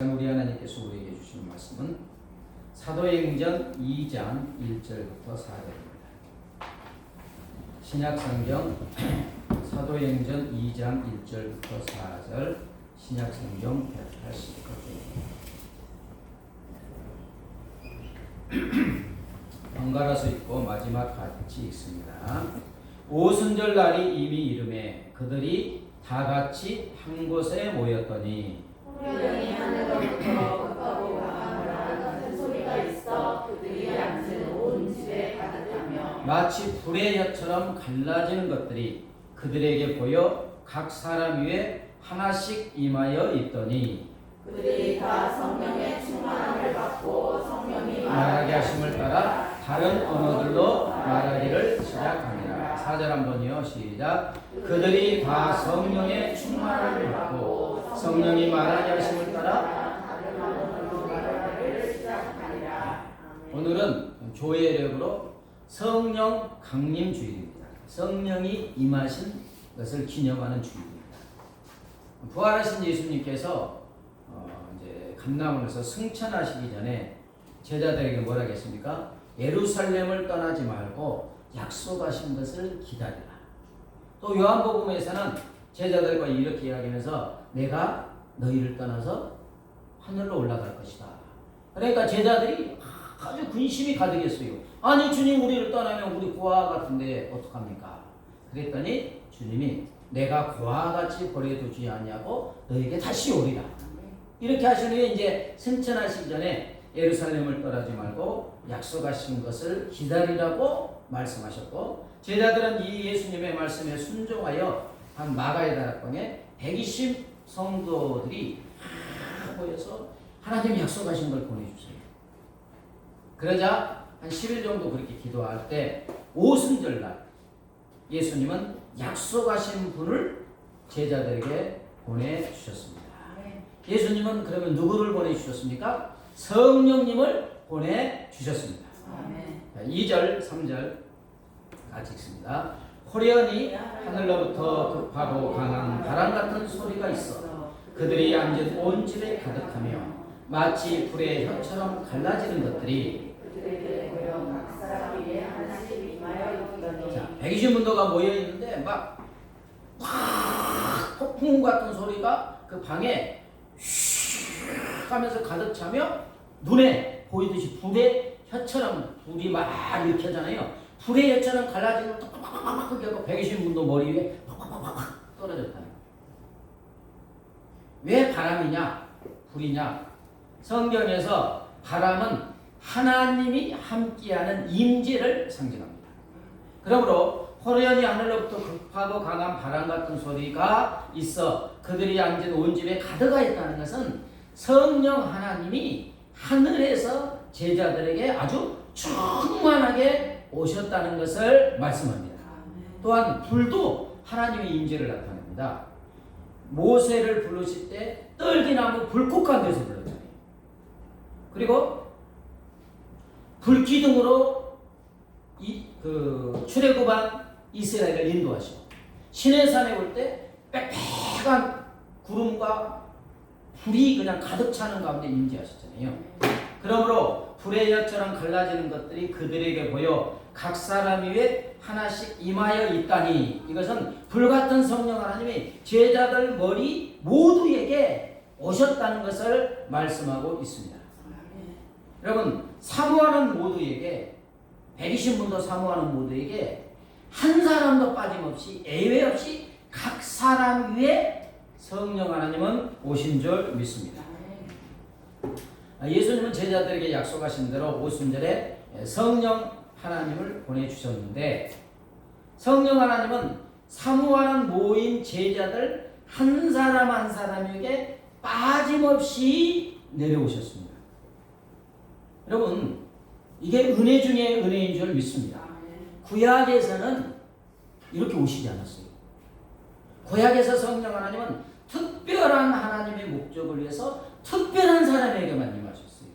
우리 하나님께서 우리에게 주시는 말씀은 사도행전 2장 1절부터 4절입니다. 신약성경 사도행전 2장 1절부터 4절 신약성경 180페이지 번갈아서 읽고 마지막 같이 읽습니다. 오순절 날이 이미 이르매 그들이 다 같이 한 곳에 모였더니 호련히 하늘로부터 급하고 강한 바람 같은 소리가 있어 그들이 앉은 온 집에 가득하며 마치 불의 혀처럼 갈라지는 것들이 그들에게 보여 각 사람 위에 하나씩 임하여 있더니 그들이 다 성령의 충만함을 받고 성령이 말하게 하심을 따라 다른 언어들로 말하기를 시작하니라. 4절 한번요. 시작. 그들이 다 성령의 충만함을 받고 성령이 말하게 하심을 따라 다른 언어들로 말하기를 시작하니라. 오늘은 조회력으로 성령 강림 주일입니다. 성령이 임하신 것을 기념하는 주일입니다. 부활하신 예수님께서 이제 감람원에서 승천하시기 전에 제자들에게 뭐라 했습니까? 예루살렘을 떠나지 말고 약속하신 것을 기다리라. 또 요한복음에서는 제자들과 이렇게 이야기하면서 내가 너희를 떠나서 하늘로 올라갈 것이다. 그러니까 제자들이 아주 근심이 가득했어요. 아니 주님 우리를 떠나면 우리 고아와 같은데 어떡합니까? 그랬더니 주님이 내가 고아와 같이 버려두지 아니하고 너에게 다시 오리라. 이렇게 하신 후에 이제 승천하시기 전에 예루살렘을 떠나지 말고 약속하신 것을 기다리라고 말씀하셨고, 제자들은 이 예수님의 말씀에 순종하여 한 마가의 다락방에 120 성도들이 모여서 하나님이 약속하신 걸 보내주세요. 그러자 한 10일 정도 그렇게 기도할 때 오순절날 예수님은 약속하신 분을 제자들에게 보내주셨습니다. 예수님은 그러면 누구를 보내주셨습니까? 성령님을 보내주셨습니다. 2절 3절 같이 읽습니다. 호련히 하늘로부터 급하고 강한 바람 같은 소리가 있어 그들이 앉은 온 집에 가득하며 마치 불의 혀처럼 갈라지는 것들이 그들에게 보여 각 사람 위에 하나씩 임하여 있더니 120문도가 모여있는데 막 폭풍 같은 소리가 그 방에 슉 하면서 가득 차며 눈에 보이듯이 불의 혀처럼 불이 막 일으켜잖아요. 불의 혀처럼 갈라지는 톡톡톡톡 120문도 머리 위에 떨어졌다. 왜 바람이냐? 불이냐? 성경에서 바람은 하나님이 함께하는 임재를 상징합니다. 그러므로 호련히 하늘로부터 급하고 강한 바람 같은 소리가 있어 그들이 앉은 온 집에 가득하 있다는 것은 성령 하나님이 하늘에서 제자들에게 아주 충만하게 오셨다는 것을 말씀합니다. 또한 불도 하나님의 임재를 나타냅니다. 모세를 부르실 때 떨기나무 불꽃 가운데서 불렀잖아요. 그리고 불기둥으로 출애굽한 이스라엘을 인도하시고 시내산에 올 때 빽빽한 구름과 불이 그냥 가득 차는 가운데 임재하셨잖아요. 그러므로 불의 혀처럼 갈라지는 것들이 그들에게 보여 각 사람 위에 하나씩 임하여 있다니 이것은 불같은 성령 하나님이 제자들 머리 모두에게 오셨다는 것을 말씀하고 있습니다. 여러분 사모하는 모두에게 120문도 사모하는 모두에게 한 사람도 빠짐없이 예외 없이 각 사람 위에 성령 하나님은 오신 줄 믿습니다. 예수님은 제자들에게 약속하신 대로 오순절에 성령 하나님을 보내주셨는데 성령 하나님은 사모하는 모인 제자들 한 사람 한 사람에게 빠짐없이 내려오셨습니다. 여러분 이게 은혜 중에 은혜인 줄 믿습니다. 구약에서는 이렇게 오시지 않았어요. 구약에서 성령 하나님은 특별한 하나님의 목적을 위해서 특별한 사람에게만 임하셨어요.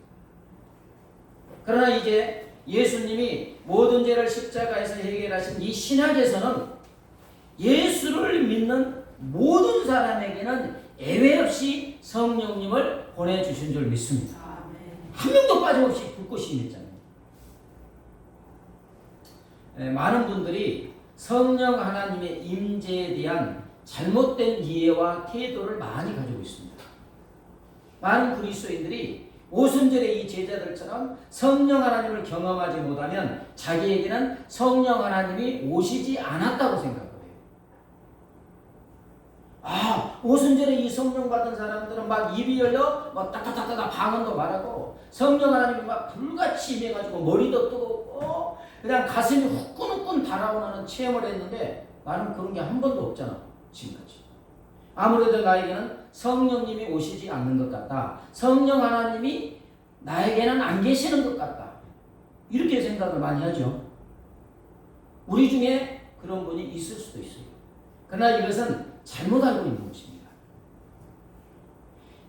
그러나 이제 예수님이 모든 죄를 십자가에서 해결하신 이 신약에서는 예수를 믿는 모든 사람에게는 예외 없이 성령님을 보내주신 줄 믿습니다. 한 명도 빠짐없이 불꽃이 임했잖아요. 많은 분들이 성령 하나님의 임재에 대한 잘못된 이해와 태도를 많이 가지고 있습니다. 많은 그리스도인들이 오순절의 이 제자들처럼 성령 하나님을 경험하지 못하면 자기에게는 성령 하나님이 오시지 않았다고 생각을 해요. 오순절에 이 성령 받은 사람들은 막 입이 열려 막 따따따따 방언도 말하고 성령 하나님이 막 불같이 임해가지고 머리도 뜨겁고 그냥 가슴이 후끈후끈 달아오르는 체험을 했는데 나는 그런 게 한 번도 없잖아 지금까지. 아무래도 나에게는 성령님이 오시지 않는 것 같다. 성령 하나님이 나에게는 안 계시는 것 같다. 이렇게 생각을 많이 하죠. 우리 중에 그런 분이 있을 수도 있어요. 그러나 이것은 잘못 알고 있는 것입니다.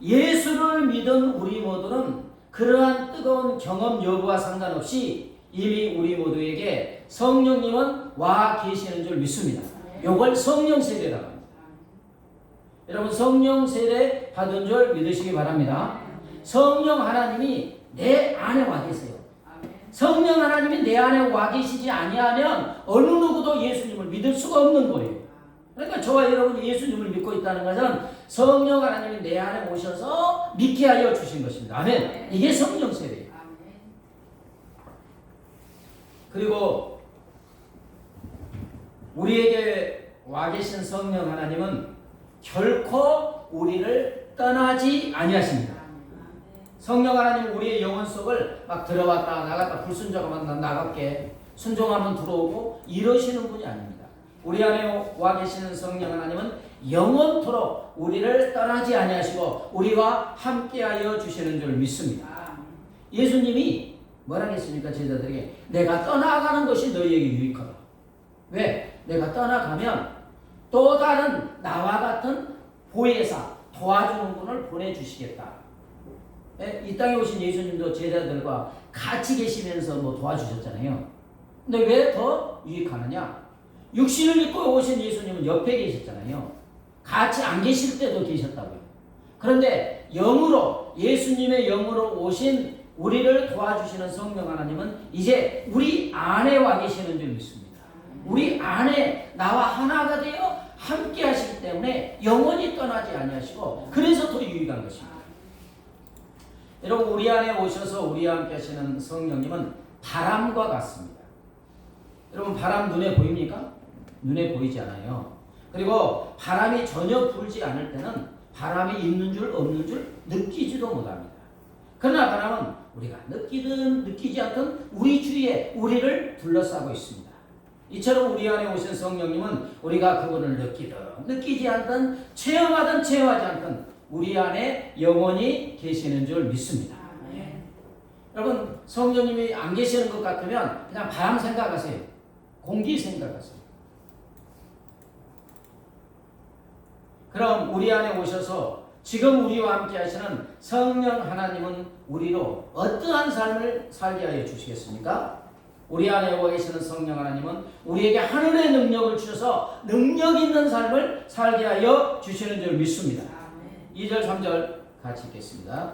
예수를 믿은 우리 모두는 그러한 뜨거운 경험 여부와 상관없이 이미 우리 모두에게 성령님은 와 계시는 줄 믿습니다. 이걸 성령 세례라고 합니다. 여러분 성령 세례 받은 줄 믿으시기 바랍니다. 성령 하나님이 내 안에 와 계세요. 성령 하나님이 내 안에 와 계시지 아니하면 어느 누구도 예수님을 믿을 수가 없는 거예요. 그러니까 저와 여러분이 예수님을 믿고 있다는 것은 성령 하나님이 내 안에 오셔서 믿게 하여 주신 것입니다. 아멘. 이게 성령 세례예요. 그리고 우리에게 와 계신 성령 하나님은 결코 우리를 떠나지 아니하십니다. 성령 하나님은 우리의 영혼 속을 막 들어왔다 나갔다 불순종하면 나갈게 순종하면 들어오고 이러시는 분이 아닙니다. 우리 안에 와 계시는 성령 하나님은 영원토록 우리를 떠나지 아니하시고 우리와 함께하여 주시는 줄 믿습니다. 예수님이 뭐라 했습니까? 제자들에게 내가 떠나가는 것이 너희에게 유익하다. 왜? 내가 떠나가면 또 다른 나와 같은 보혜사 도와주는 분을 보내주시겠다. 이 땅에 오신 예수님도 제자들과 같이 계시면서 뭐 도와주셨잖아요. 근데 왜 더 유익하느냐? 육신을 입고 오신 예수님은 옆에 계셨잖아요. 같이 안 계실 때도 계셨다고요. 그런데 영으로 예수님의 영으로 오신 우리를 도와주시는 성령 하나님은 이제 우리 안에 와 계시는 줄 믿습니다. 우리 안에 나와 하나가 되어 함께 하시기 때문에 영원히 떠나지 아니하시고 그래서 더 유익한 것입니다. 여러분 우리 안에 오셔서 우리와 함께 하시는 성령님은 바람과 같습니다. 여러분 바람 눈에 보입니까? 눈에 보이지 않아요. 그리고 바람이 전혀 불지 않을 때는 바람이 있는 줄 없는 줄 느끼지도 못합니다. 그러나 바람은 우리가 느끼든 느끼지 않든 우리 주위에 우리를 둘러싸고 있습니다. 이처럼 우리 안에 오신 성령님은 우리가 그분을 느끼든 느끼지 않든 체험하든 체험하지 않든 우리 안에 영원히 계시는 줄 믿습니다. 여러분 성령님이 안 계시는 것 같으면 그냥 바람 생각하세요. 공기 생각하세요. 그럼 우리 안에 오셔서 지금 우리와 함께 하시는 성령 하나님은 우리로 어떠한 삶을 살게 하여 주시겠습니까? 우리 안에 와 계시는 성령 하나님은 우리에게 하늘의 능력을 주셔서 능력 있는 삶을 살게 하여 주시는 줄 믿습니다. 2절 3절 같이 읽겠습니다.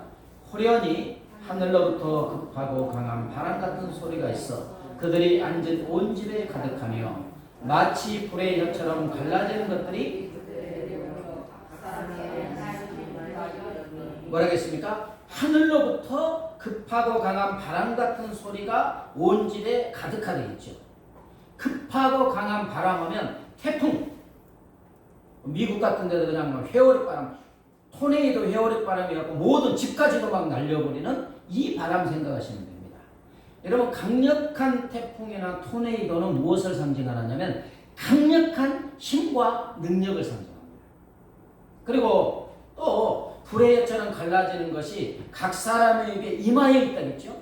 호련히 하늘로부터 급하고 강한 바람 같은 소리가 있어 그들이 앉은 온 집에 가득하며 마치 불의 혀처럼 갈라지는 것들이 뭐라겠습니까? 하늘로부터 급하고 강한 바람 같은 소리가 온 집에 가득하게 있죠. 급하고 강한 바람 하면 태풍, 미국 같은 데도 그냥 회오리 바람, 토네이도 회오리 바람이라고 모든 집까지도 막 날려버리는 이 바람 생각하시면 됩니다. 여러분 강력한 태풍이나 토네이도는 무엇을 상징하냐면 강력한 힘과 능력을 상징합니다. 그리고 또 불의 혀처럼 갈라지는 것이 각 사람의 입에 이마에 있다겠죠?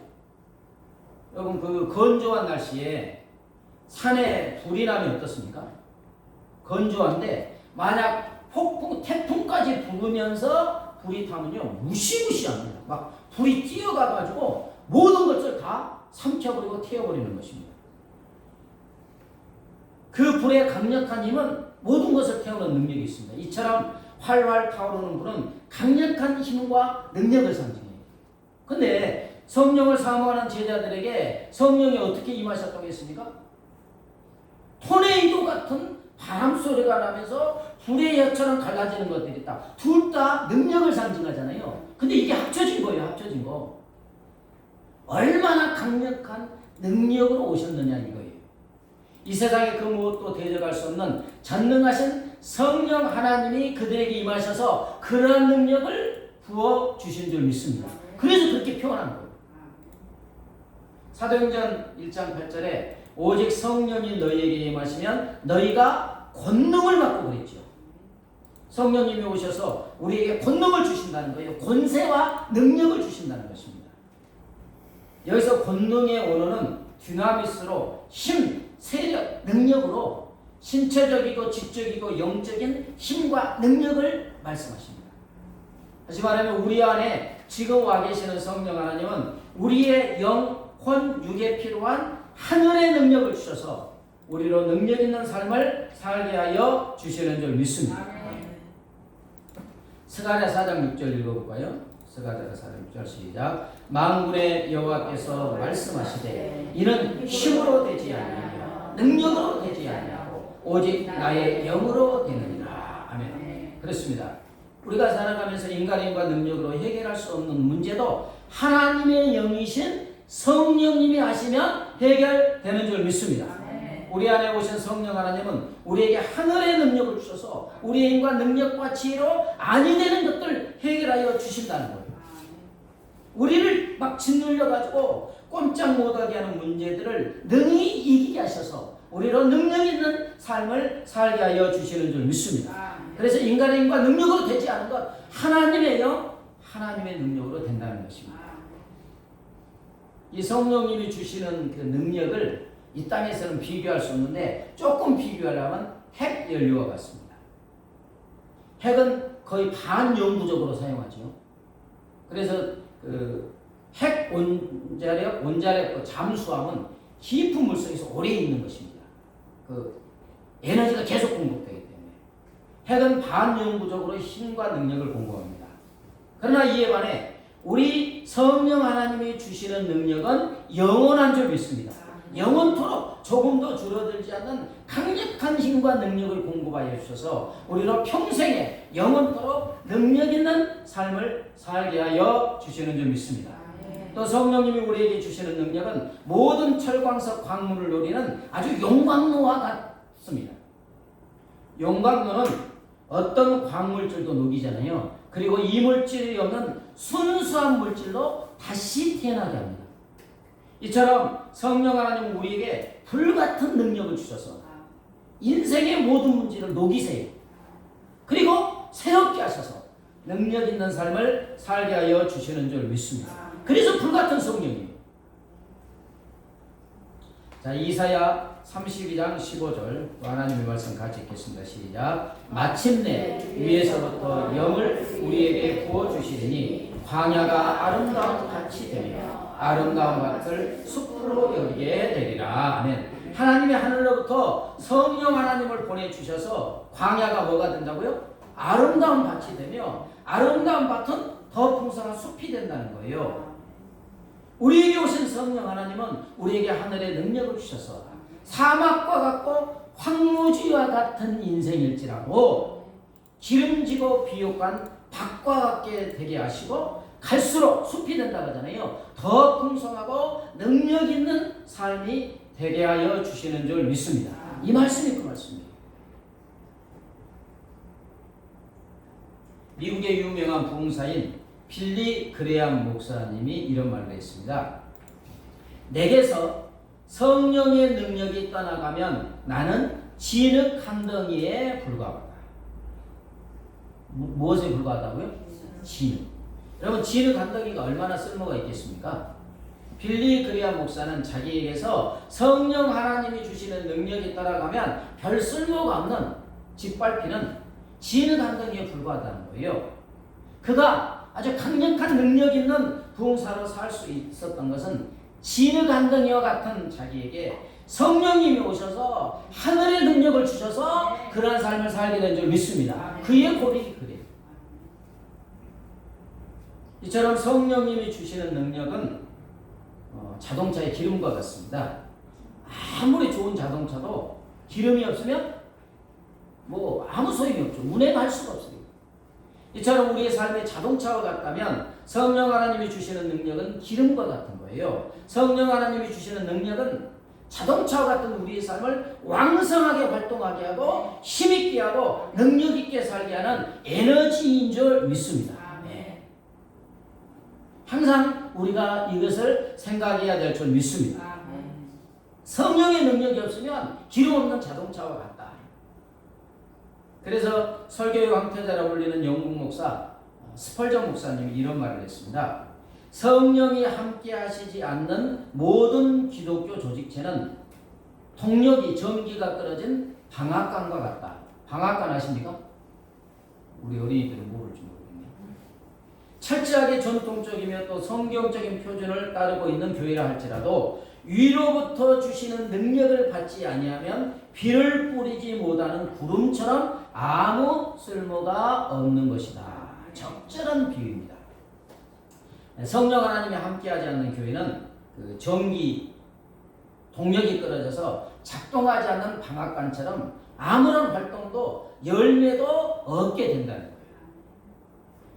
여러분 그 건조한 날씨에 산에 불이 나면 어떻습니까? 건조한데 만약 폭풍, 태풍까지 부으면서 불이 타면요 무시무시합니다. 막 불이 뛰어가가지고 모든 것을 다 삼켜버리고 태워버리는 것입니다. 그 불의 강력한 힘은 모든 것을 태우는 능력이 있습니다. 이처럼 활활 타오르는 불은 강력한 힘과 능력을 상징해요. 근데 성령을 사모하는 제자들에게 성령이 어떻게 임하셨다고 했습니까? 토네이도 같은 바람 소리가 나면서 불의 혀처럼 갈라지는 것들이 있다. 둘 다 능력을 상징하잖아요. 근데 이게 합쳐진 거예요. 합쳐진 거. 얼마나 강력한 능력으로 오셨느냐 이거예요. 이 세상에 그 무엇도 대적할 수 없는 전능하신 성령 하나님이 그들에게 임하셔서 그러한 능력을 부어주신 줄 믿습니다. 그래서 그렇게 표현한 거예요. 사도행전 1장 8절에 오직 성령이 너희에게 임하시면 너희가 권능을 받고 그랬죠. 성령님이 오셔서 우리에게 권능을 주신다는 거예요. 권세와 능력을 주신다는 것입니다. 여기서 권능의 원어는 디나미스로 힘, 세력, 능력으로 신체적이고 지적이고 영적인 힘과 능력을 말씀하십니다. 다시 말하면 우리 안에 지금 와 계시는 성령 하나님은 우리의 영혼, 육에 필요한 하늘의 능력을 주셔서 우리로 능력 있는 삶을 살게 하여 주시는 줄 믿습니다. 스가랴 4장 6절 읽어볼까요? 스가랴 4장 6절 시작. 만군의 여호와께서 말씀하시되 이는 힘으로 되지 아니하며 능력으로 되지 아니하고 오직 나의 영으로 되느니라. 아멘. 그렇습니다. 우리가 살아가면서 인간과 능력으로 해결할 수 없는 문제도 하나님의 영이신 성령님이 하시면 해결되는 줄 믿습니다. 우리 안에 오신 성령 하나님은 우리에게 하늘의 능력을 주셔서 우리의 힘과 능력과 지혜로 아니 되는 것들 해결하여 주신다는 거예요. 우리를 막 짓눌려가지고 꼼짝 못하게 하는 문제들을 능히 이기게 하셔서 우리로 능력 있는 삶을 살게 하여 주시는 줄 믿습니다. 그래서 인간의 힘과 능력으로 되지 않은 것 하나님의 영, 하나님의 능력으로 된다는 것입니다. 이 성령님이 주시는 그 능력을 이 땅에서는 비교할 수 없는데 조금 비교하려면 핵 연료와 같습니다. 핵은 거의 반영구적으로 사용하죠. 그래서 그 핵 원자력 잠수함은 깊은 물속에서 오래 있는 것입니다. 그 에너지가 계속 공급되기 때문에 핵은 반영구적으로 힘과 능력을 공급합니다. 그러나 이에 반해 우리 성령 하나님이 주시는 능력은 영원한 줄 믿습니다. 영원토록 조금도 줄어들지 않는 강력한 힘과 능력을 공급하여 주셔서 우리로 평생에 영원토록 능력 있는 삶을 살게 하여 주시는 줄 믿습니다. 또 성령님이 우리에게 주시는 능력은 모든 철광석 광물을 노리는 아주 용광로와 같습니다. 용광로는 어떤 광물질도 녹이잖아요. 그리고 이물질이 없는 순수한 물질로 다시 태어나게 합니다. 이처럼 성령 하나님은 우리에게 불같은 능력을 주셔서 인생의 모든 문제를 녹이세요. 그리고 새롭게 하셔서 능력 있는 삶을 살게 하여 주시는 줄 믿습니다. 그래서 불같은 성령이에요. 자, 이사야 32장 15절 하나님의 말씀 같이 읽겠습니다. 시작. 마침내 위에서부터 영을 우리에게 부어주시리니 광야가 아름다운 밭이 되며 아름다운 밭을 숲으로 여기게 되리라. 아멘. 하나님의 하늘로부터 성령 하나님을 보내주셔서 광야가 뭐가 된다고요? 아름다운 밭이 되며 아름다운 밭은 더 풍성한 숲이 된다는 거예요. 우리에게 오신 성령 하나님은 우리에게 하늘의 능력을 주셔서 사막과 같고 황무지와 같은 인생일지라도 기름지고 비옥한 밭과 같게 되게 하시고 갈수록 숲이 된다고 하잖아요. 더 풍성하고 능력 있는 삶이 되게 하여 주시는 줄 믿습니다. 이 말씀이 그 말씀이에요. 미국의 유명한 부흥사인 빌리 그레암 목사님이 이런 말을 했습니다. 내게서 성령의 능력이 떠나가면 나는 진흙 한 덩이에 불과하다. 무엇에 불과하다고요? 진흙. 여러분, 진흙 한 덩이가 얼마나 쓸모가 있겠습니까? 빌리 그레암 목사는 자기에게서 성령 하나님이 주시는 능력이 따라가면 별 쓸모가 없는 짓밟히는 진흙 한 덩이에 불과하다는 거예요. 그가 아주 강력한 능력 있는 부흥사로 살 수 있었던 것은 진흙 한 덩이와 같은 자기에게 성령님이 오셔서 하늘의 능력을 주셔서 그러한 삶을 살게 된 줄 믿습니다. 그의 고백이 그래요. 이처럼 성령님이 주시는 능력은 자동차의 기름과 같습니다. 아무리 좋은 자동차도 기름이 없으면 뭐 아무 소용이 없죠. 운행할 수가 없어요. 이처럼 우리의 삶의 자동차와 같다면 성령 하나님이 주시는 능력은 기름과 같은 거예요. 성령 하나님이 주시는 능력은 자동차와 같은 우리의 삶을 왕성하게 활동하게 하고 힘있게 하고 능력있게 살게 하는 에너지인 줄 믿습니다. 네. 항상 우리가 이것을 생각해야 될 줄 믿습니다. 성령의 능력이 없으면 기름 없는 자동차와 같다. 그래서 설교의 왕태자라고 불리는 영국 목사 스펄전 목사님이 이런 말을 했습니다. 성령이 함께 하시지 않는 모든 기독교 조직체는 동력이 전기가 끊어진 방앗간과 같다. 방앗간 아십니까? 우리 어린이들은 모를지 모르겠네요. 철저하게 전통적이며 또 성경적인 표준을 따르고 있는 교회라 할지라도 위로부터 주시는 능력을 받지 아니하면 비를 뿌리지 못하는 구름처럼 아무 쓸모가 없는 것이다. 적절한 비유입니다. 성령 하나님이 함께하지 않는 교회는 그 전기 동력이 끊어져서 작동하지 않는 방앗간처럼 아무런 활동도 열매도 얻게 된다는 거예요.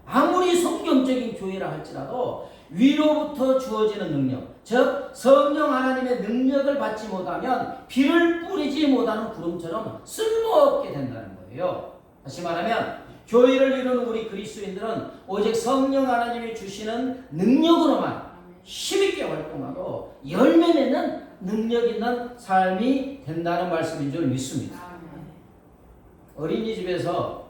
아무리 성경적인 교회라 할지라도 위로부터 주어지는 능력, 즉 성령 하나님의 능력을 받지 못하면 비를 뿌리지 못하는 구름처럼 쓸모없게 된다는 거예요. 다시 말하면 교회를 이루는 우리 그리스도인들은 오직 성령 하나님이 주시는 능력으로만 힘있게 활동하고 열매 맺는 능력 있는 삶이 된다는 말씀인 줄 믿습니다. 어린이집에서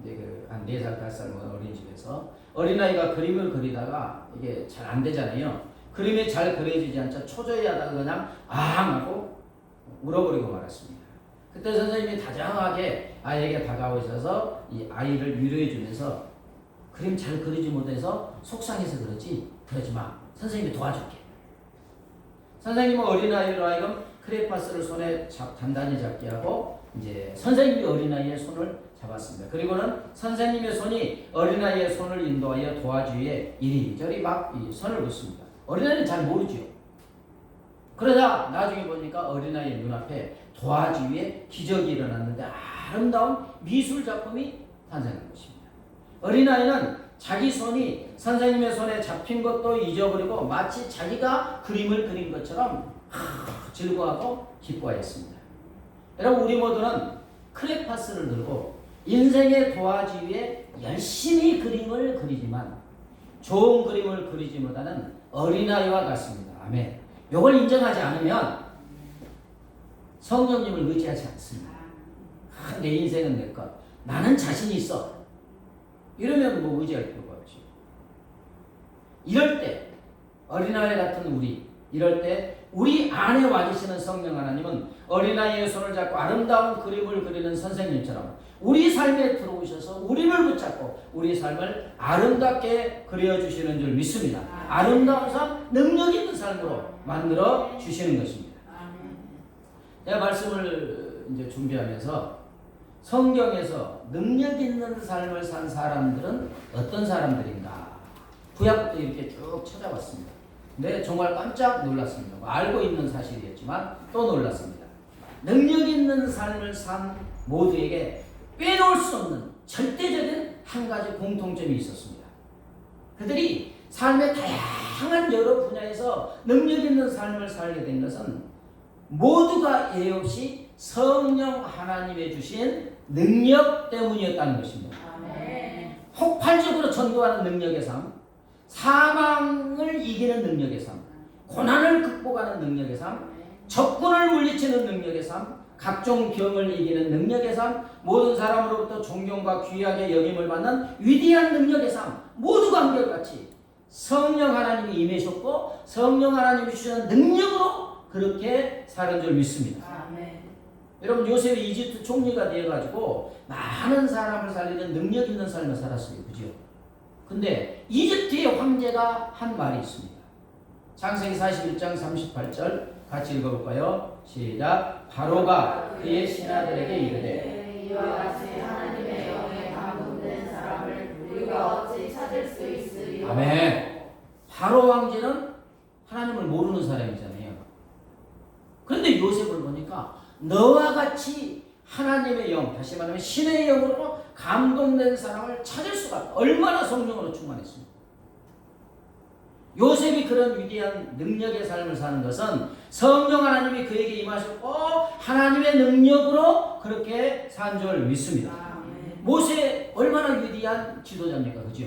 이제 한 4살, 5살 먹은 어린이집에서 어린아이가 그림을 그리다가 이게 잘 안 되잖아요. 그림이 잘 그려지지 않자 초조해 하다가 그냥 앙 하고 울어버리고 말았습니다. 그때 선생님이 다정하게 아이에게 다가오셔서 이 아이를 위로해 주면서 그림 잘 그리지 못해서 속상해서 그러지 그러지 마. 선생님이 도와줄게. 선생님은 어린아이로 하여금 크레파스를 손에 단단히 잡게 하고 이제 선생님이 어린아이의 손을 잡았습니다. 그리고는 선생님의 손이 어린아이의 손을 인도하여 도와주기 위해 이리저리 막 이 손을 놓습니다. 어린아이는 잘 모르죠. 그러다 나중에 보니까 어린아이의 눈앞에 도와주기 위해 기적이 일어났는데 아름다운 미술 작품이 탄생한 것입니다. 어린아이는 자기 손이 선생님의 손에 잡힌 것도 잊어버리고 마치 자기가 그림을 그린 것처럼 즐거워하고 기뻐했습니다. 여러분, 우리 모두는 크레파스를 들고 인생에 도와주기 위해 열심히 그림을 그리지만 좋은 그림을 그리지 못하는 어린아이와 같습니다. 아멘. 이걸 인정하지 않으면 성령님을 의지하지 않습니다. 내 인생은 내 것. 나는 자신이 있어. 이러면 뭐 의지할 필요가 없지. 이럴 때 어린아이 같은 우리, 이럴 때 우리 안에 와 계시는 성령 하나님은 어린아이의 손을 잡고 아름다운 그림을 그리는 선생님처럼 우리 삶에 들어오셔서 우리를 붙잡고 우리 삶을 아름답게 그려주시는 줄 믿습니다. 아름다운 삶, 능력 있는 삶으로 만들어 주시는 것입니다. 제가 말씀을 이제 준비하면서 성경에서 능력 있는 삶을 산 사람들은 어떤 사람들인가 구약부터 이렇게 쭉 찾아봤습니다. 근데 정말 깜짝 놀랐습니다. 알고 있는 사실이었지만 또 놀랐습니다. 능력 있는 삶을 산 모두에게 빼놓을 수 없는 절대적인 한 가지 공통점이 있었습니다. 그들이 삶의 다양한 여러 분야에서 능력 있는 삶을 살게 된 것은 모두가 예외 없이 성령 하나님의 주신 능력 때문이었다는 것입니다. 아멘. 폭발적으로 전도하는 능력의 삶, 사망을 이기는 능력의 삶, 고난을 극복하는 능력의 삶, 적군을 물리치는 능력의 삶, 각종 병을 이기는 능력의 삶, 모든 사람으로부터 존경과 귀하게 여김을 받는 위대한 능력의 삶, 모두가 한결같이 성령 하나님이 임하셨고 성령 하나님이 주시는 능력으로 그렇게 사는 줄 믿습니다. 아멘. 여러분, 요셉이 이집트 총리가 되어가지고 많은 사람을 살리는 능력 있는 삶을 살았어요. 그죠? 근데 이집트의 황제가 한 말이 있습니다. 창세기 41장 38절 같이 읽어볼까요? 시작. 바로가 그의 신하들에게 이르되 이와 같이 하나님의 영에 감동된 사람을 우리가 어찌 찾을 수 있으리요. 아멘. 바로 왕제는 하나님을 모르는 사람이잖아요. 그런데 요셉을 보니까 너와 같이 하나님의 영, 다시 말하면 신의 영으로 감동된 사람을 찾을 수가 없다. 얼마나 성령으로 충만했습니까? 요셉이 그런 위대한 능력의 삶을 사는 것은 성령 하나님이 그에게 임하셨고 하나님의 능력으로 그렇게 산 줄 믿습니다. 모세 얼마나 위대한 지도자입니까? 그죠?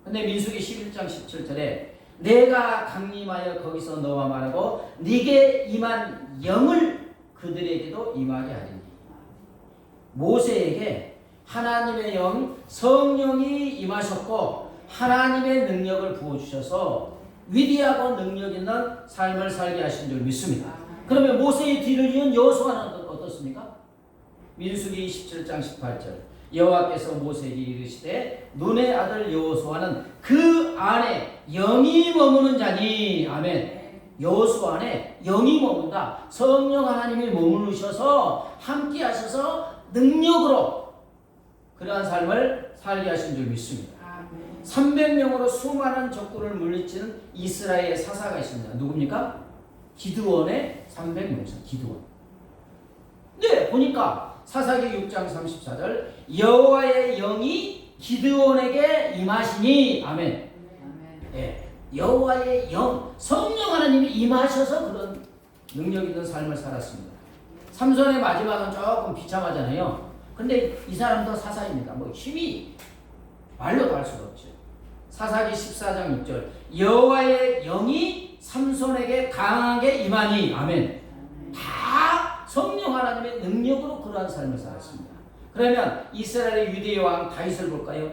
근데 민수기 11장 17절에 내가 강림하여 거기서 너와 말하고 네게 임한 영을 그들에게도 임하게 하리니. 모세에게 하나님의 영 성령이 임하셨고 하나님의 능력을 부어주셔서 위대하고 능력 있는 삶을 살게 하신 줄 믿습니다. 그러면 모세의 뒤를 이은 여호수아는 어떻습니까? 민수기 27장 18절 여호와께서 모세에게 이르시되 눈의 아들 여호수아는 그 안에 영이 머무는 자니. 아멘. 여호수아 안에 영이 머문다. 성령 하나님이 머무르셔서 함께 하셔서 능력으로 그러한 삶을 살게 하신 줄 믿습니다. 300명으로 수많은 적군을 물리치는 이스라엘의 사사가 있습니다. 누굽니까? 기드원의 300명사 기드원. 네, 보니까 사사기 6장 34절 여호와의 영이 기드원에게 임하시니. 아멘. 네, 여호와의 영 성령 하나님이 임하셔서 그런 능력 있는 삶을 살았습니다. 삼손의 마지막은 조금 비참하잖아요. 근데 이 사람도 사사입니다. 뭐 힘이 말로도 할 수가 없죠. 사사기 14장 6절 여호와의 영이 삼손에게 강하게 임하니. 아멘. 다 성령 하나님의 능력으로 그러한 삶을 살았습니다. 그러면 이스라엘의 유대의 왕 다윗을 볼까요?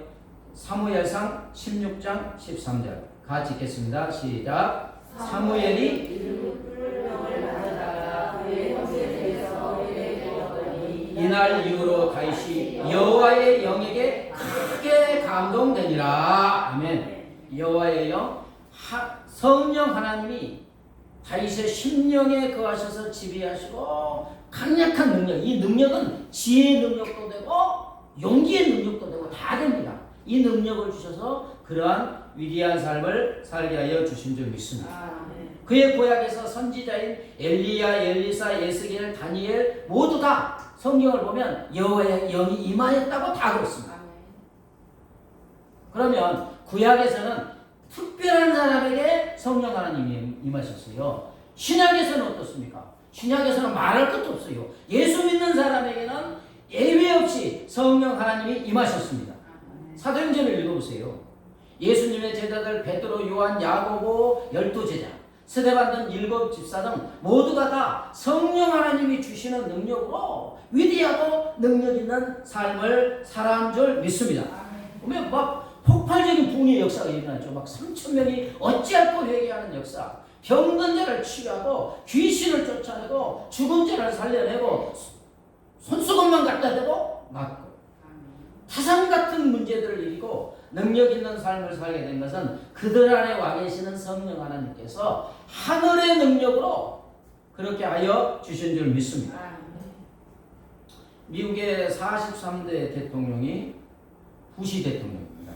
사무엘상 16장 13절 같이 읽겠습니다. 시작. 사무엘이 이날 이후로 다윗이 여호와의 영에게 크게 감동되니라. 아멘. 여호와의 영 성령 하나님이 다윗의 심령에 거하셔서 지배하시고 강력한 능력, 이 능력은 지혜의 능력도 되고 용기의 능력도 되고 다 됩니다. 이 능력을 주셔서 그러한 위대한 삶을 살게 하여 주신 줄 믿습니다. 그의 고향에서 선지자인 엘리야, 엘리사, 에스겔, 다니엘 모두 다 성경을 보면 여호와의 영이 임하였다고 다 그렇습니다. 그러면 구약에서는 특별한 사람에게 성령 하나님이 임하셨어요. 신약에서는 어떻습니까? 신약에서는 말할 것도 없어요. 예수 믿는 사람에게는 예외 없이 성령 하나님이 임하셨습니다. 사도행전을 읽어보세요. 예수님의 제자들 베드로, 요한, 야고보 12제자, 스데반 등 7 집사 등 모두가 다 성령 하나님이 주시는 능력으로 위대하고 능력 있는 삶을 살아온 줄 믿습니다. 보면 막 폭발적인 붕의 역사가 일어나죠. 막 3,000명이 어찌할꼬 회개하는 역사, 병든 자를 치유하고 귀신을 쫓아내고 죽은 자를 살려내고 손수건만 갖다 대고 낫고 타산 같은 문제들을 이기고 능력 있는 삶을 살게 된 것은 그들 안에 와 계시는 성령 하나님께서 하늘의 능력으로 그렇게 하여 주신 줄 믿습니다. 미국의 43대 대통령이 부시 대통령입니다.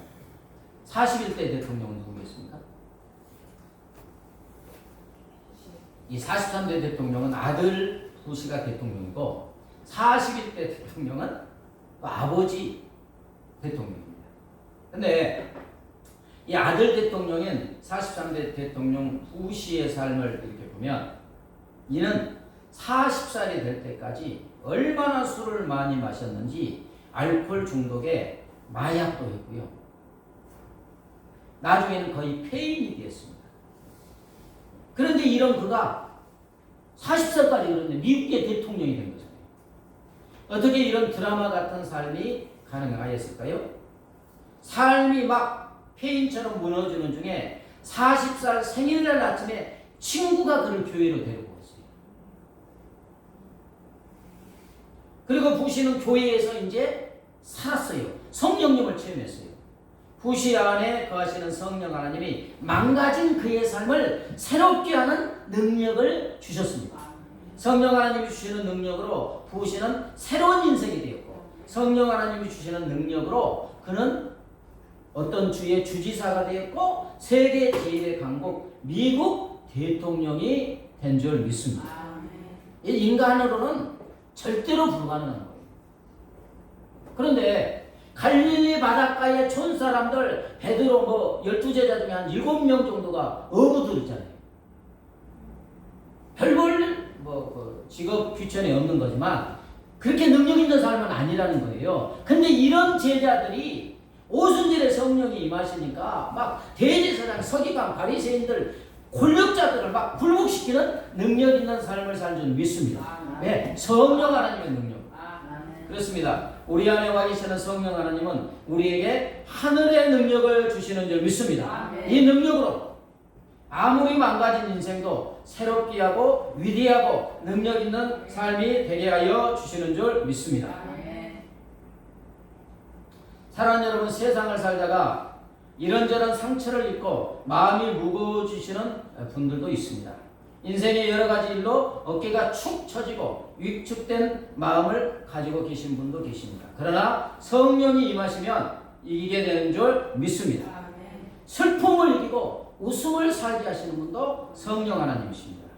41대 대통령은 누구겠습니까? 이 43대 대통령은 아들 부시가 대통령이고 41대 대통령은 아버지 대통령입니다. 근데 이 아들 대통령인 43대 대통령 부시의 삶을 이렇게 보면 이는 40살이 될 때까지 얼마나 술을 많이 마셨는지 알코올 중독에 마약도 했고요. 나중에는 거의 폐인이 되었습니다. 그런데 이런 그가 40살까지 그런데 미국의 대통령이 된 거잖아요. 어떻게 이런 드라마 같은 삶이 가능하였을까요? 삶이 막 폐인처럼 무너지는 중에 40살 생일날 아침에 친구가 그를 교회로 데리고 왔어요. 그리고 부시는 교회에서 이제 살았어요. 성령님을 체험했어요. 부시 안에 거하시는 성령 하나님이 망가진 그의 삶을 새롭게 하는 능력을 주셨습니다. 성령 하나님이 주시는 능력으로 부시는 새로운 인생이 되었고, 성령 하나님이 주시는 능력으로 그는 어떤 주의 주지사가 되었고, 세계 제1의 강국 미국 대통령이 된 줄 믿습니다. 이 인간으로는 절대로 불가능한 거예요. 그런데 갈릴리 바닷가의 촌 사람들, 베드로 12제자 중에 한 7명 정도가 어부들이잖아요. 별볼 직업 귀천이 없는 거지만 그렇게 능력 있는 사람은 아니라는 거예요. 근데 이런 제자들이 오순절에 성령이 임하시니까 막 대제사장, 서기관, 바리새인들, 권력자들을 막 굴복시키는 능력 있는 삶을 산 줄 믿습니다. 네, 성령 하나님의 능력. 그렇습니다. 우리 안에 와 계시는 성령 하나님은 우리에게 하늘의 능력을 주시는 줄 믿습니다. 이 능력으로 아무리 망가진 인생도 새롭게 하고 위대하고 능력 있는 삶이 되게 하여 주시는 줄 믿습니다. 사랑하는 여러분, 세상을 살다가 이런저런 상처를 입고 마음이 무거워지시는 분들도 있습니다. 인생의 여러 가지 일로 어깨가 축 처지고 위축된 마음을 가지고 계신 분도 계십니다. 그러나 성령이 임하시면 이기게 되는 줄 믿습니다. 슬픔을 이기고 웃음을 살게 하시는 분도 성령 하나님이십니다.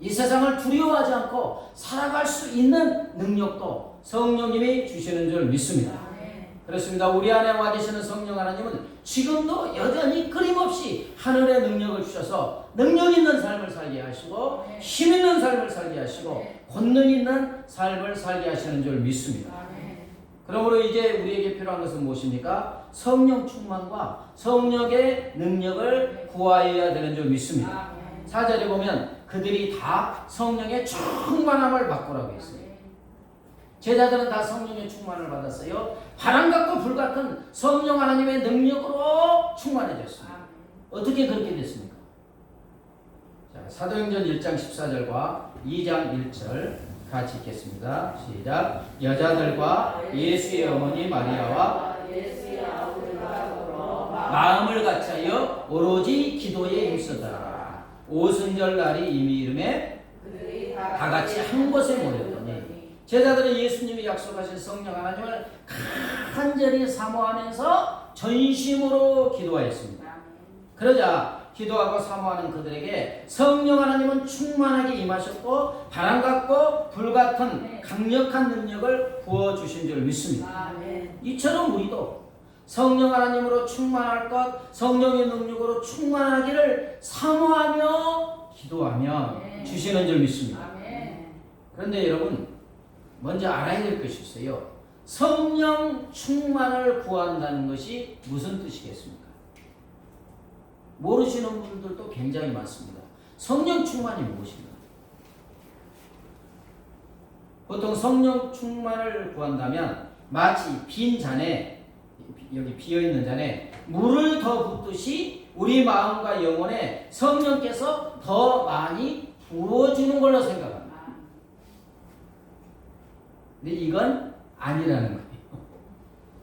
이 세상을 두려워하지 않고 살아갈 수 있는 능력도 성령님이 주시는 줄 믿습니다. 그렇습니다. 우리 안에 와 계시는 성령 하나님은 지금도 여전히 끊임없이 하늘의 능력을 주셔서 능력 있는 삶을 살게 하시고 힘 있는 삶을 살게 하시고 권능 있는 삶을 살게 하시는 줄 믿습니다. 그러므로 이제 우리에게 필요한 것은 무엇입니까? 성령 충만과 성령의 능력을 구하여야 되는 줄 믿습니다. 4절에 보면 그들이 다 성령의 충만함을 받고라고 했어요. 제자들은 다 성령의 충만을 받았어요. 바람 같고 불 같은 성령 하나님의 능력으로 충만해졌습니다. 어떻게 그렇게 됐습니까? 자, 사도행전 1장 14절과 2장 1절 같이 읽겠습니다. 시작. 여자들과 예수의 어머니 마리아와 마음을 같이하여 오로지 기도에 힘쓰더라. 오순절 날이 이미 이름에 다 같이 한 곳에 모였더니 제자들은 예수님이 약속하신 성령 하나님을 간절히 사모하면서 전심으로 기도하였습니다. 그러자 기도하고 사모하는 그들에게 성령 하나님은 충만하게 임하셨고 바람 같고 불 같은 강력한 능력을 부어주신 줄 믿습니다. 이처럼 우리도 성령 하나님으로 충만할 것, 성령의 능력으로 충만하기를 사모하며 기도하며 주시는 줄 믿습니다. 그런데 여러분, 먼저 알아야 될 것이 있어요. 성령 충만을 구한다는 것이 무슨 뜻이겠습니까? 모르시는 분들도 굉장히 많습니다. 성령 충만이 무엇인가? 보통 성령 충만을 구한다면 마치 빈 잔에, 여기 비어있는 잔에 물을 더 붓듯이 우리 마음과 영혼에 성령께서 더 많이 부어주는 걸로 생각합니다. 근데 이건 아니라는 거예요.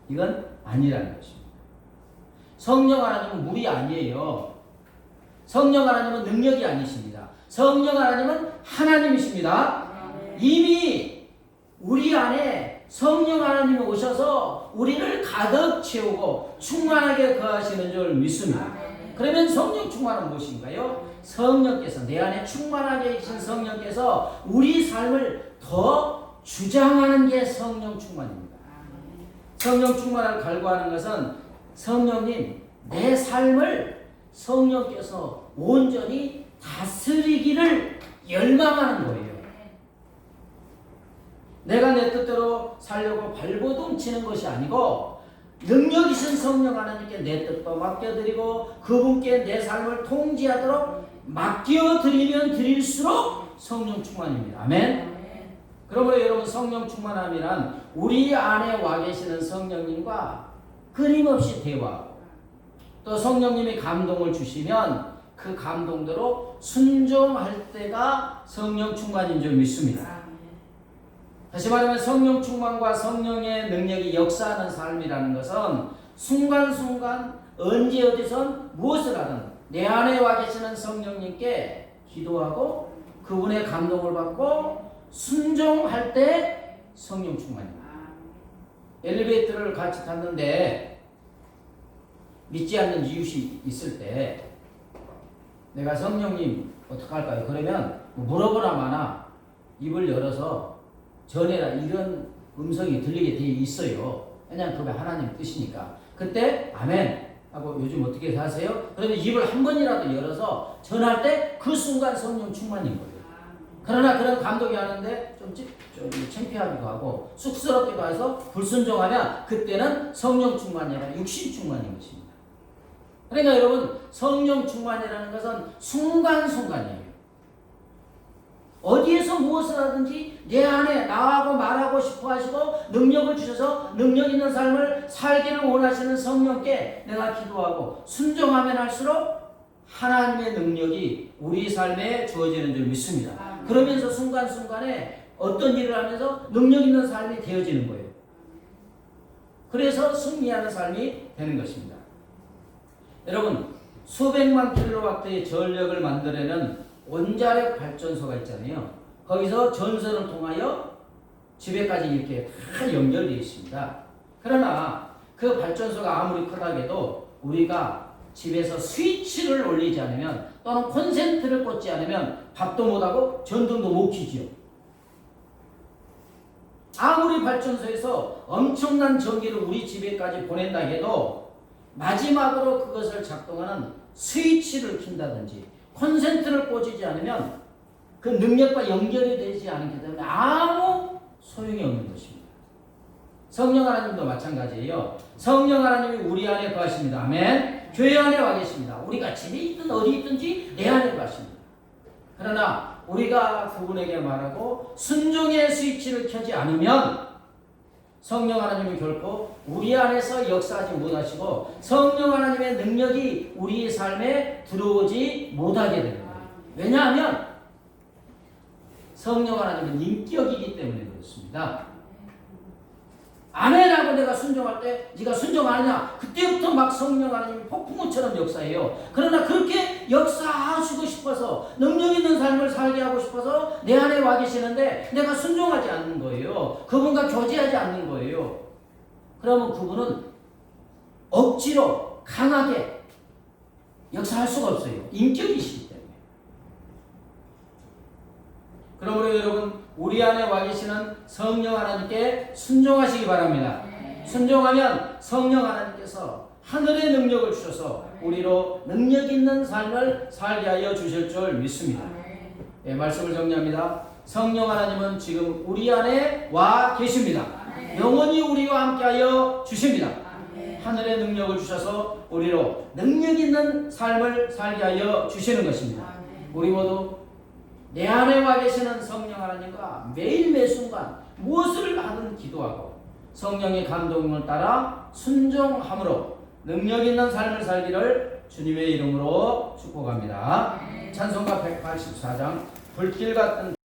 이건 아니라는 것입니다. 성령 하나님은 물이 아니에요. 성령 하나님은 능력이 아니십니다. 성령 하나님은 하나님이십니다. 이미 우리 안에 성령 하나님이 오셔서 우리를 가득 채우고 충만하게 거하시는 줄 믿습니다. 그러면 성령 충만은 무엇인가요? 성령께서, 내 안에 충만하게 계신 성령께서 우리 삶을 더 주장하는 게 성령 충만입니다. 성령 충만을 갈구하는 것은 성령님, 내 삶을 성령께서 온전히 다스리기를 열망하는 거예요. 내가 내 뜻대로 살려고 발버둥 치는 것이 아니고 능력이신 성령 하나님께 내 뜻도 맡겨드리고 그분께 내 삶을 통제하도록 맡겨드리면 드릴수록 성령 충만입니다. 아멘. 그러므로 여러분, 성령 충만함이란 우리 안에 와 계시는 성령님과 끊임없이 대화하고 또 성령님이 감동을 주시면 그 감동대로 순종할 때가 성령 충만인 줄 믿습니다. 다시 말하면 성령 충만과 성령의 능력이 역사하는 삶이라는 것은 순간순간 언제 어디선 무엇을 하든 내 안에 와 계시는 성령님께 기도하고 그분의 감동을 받고 순종할 때 성령 충만입니다. 엘리베이터를 같이 탔는데 믿지 않는 이웃이 있을 때 내가 성령님 어떡할까요? 그러면 물어보나 마나 입을 열어서 전해라 이런 음성이 들리게 돼 있어요. 왜냐하면 그게 하나님 뜻이니까. 그때 아멘 하고 요즘 어떻게 하세요? 그러면 입을 한 번이라도 열어서 전할 때 그 순간 성령 충만인 거예요. 그러나 그런 감독이 하는데 좀 창피하기도 하고 쑥스럽기도 해서 불순종하면 그때는 성령 충만이 아니라 육신 충만인 것입니다. 그러니까 여러분 성령 충만이라는 것은 순간순간이에요. 어디에서 무엇을 하든지 내 안에 나하고 말하고 싶어 하시고 능력을 주셔서 능력 있는 삶을 살기를 원하시는 성령께 내가 기도하고 순종하면 할수록 하나님의 능력이 우리 삶에 주어지는 줄 믿습니다. 그러면서 순간순간에 어떤 일을 하면서 능력 있는 삶이 되어지는 거예요. 그래서 승리하는 삶이 되는 것입니다. 여러분 수백만 킬로와트의 전력을 만들어내는 원자력 발전소가 있잖아요. 거기서 전선을 통하여 집에까지 이렇게 다 연결되어 있습니다. 그러나 그 발전소가 아무리 크다고 해도 우리가 집에서 스위치를 올리지 않으면 또는 콘센트를 꽂지 않으면 밥도 못하고 전등도 못 켜지요. 아무리 발전소에서 엄청난 전기를 우리 집에까지 보낸다 해도 마지막으로 그것을 작동하는 스위치를 킨다든지 콘센트를 꽂지 않으면 그 능력과 연결이 되지 않기 때문에 아무 소용이 없는 것입니다. 성령 하나님도 마찬가지예요. 성령 하나님이 우리 안에 거하십니다. 아멘. 교회 안에 와 계십니다. 우리가 집에 있든 어디 있든지 내 안에 거하십니다. 그러나 우리가 그분에게 말하고 순종의 스위치를 켜지 않으면 성령 하나님은 결코 우리 안에서 역사하지 못하시고 성령 하나님의 능력이 우리 삶에 들어오지 못하게 됩니다. 왜냐하면 성령 하나님은 인격이기 때문에 그렇습니다. 아멘하고 내가 순종할 때 네가 순종하느냐? 그때부터 막 성령 하나님이 폭풍우처럼 역사해요. 그러나 그렇게 역사하시고 싶어서 능력 있는 삶을 살게 하고 싶어서 내 안에 와 계시는데 내가 순종하지 않는 거예요. 그분과 교제하지 않는 거예요. 그러면 그분은 억지로 강하게 역사할 수가 없어요. 인격이시기 때문에. 그러므로 여러분 우리 안에 와 계시는 성령 하나님께 순종하시기 바랍니다. 순종하면 성령 하나님께서 하늘의 능력을 주셔서 우리로 능력 있는 삶을 살게 하여 주실 줄 믿습니다. 예, 말씀을 정리합니다. 성령 하나님은 지금 우리 안에 와 계십니다. 영원히 우리와 함께 하여 주십니다. 하늘의 능력을 주셔서 우리로 능력 있는 삶을 살게 하여 주시는 것입니다. 우리 모두 내 안에 와 계시는 성령 하나님과 매일 매순간 무엇을 하든 기도하고 성령의 감동을 따라 순종함으로 능력 있는 삶을 살기를 주님의 이름으로 축복합니다. 찬송가 184장 불길 같은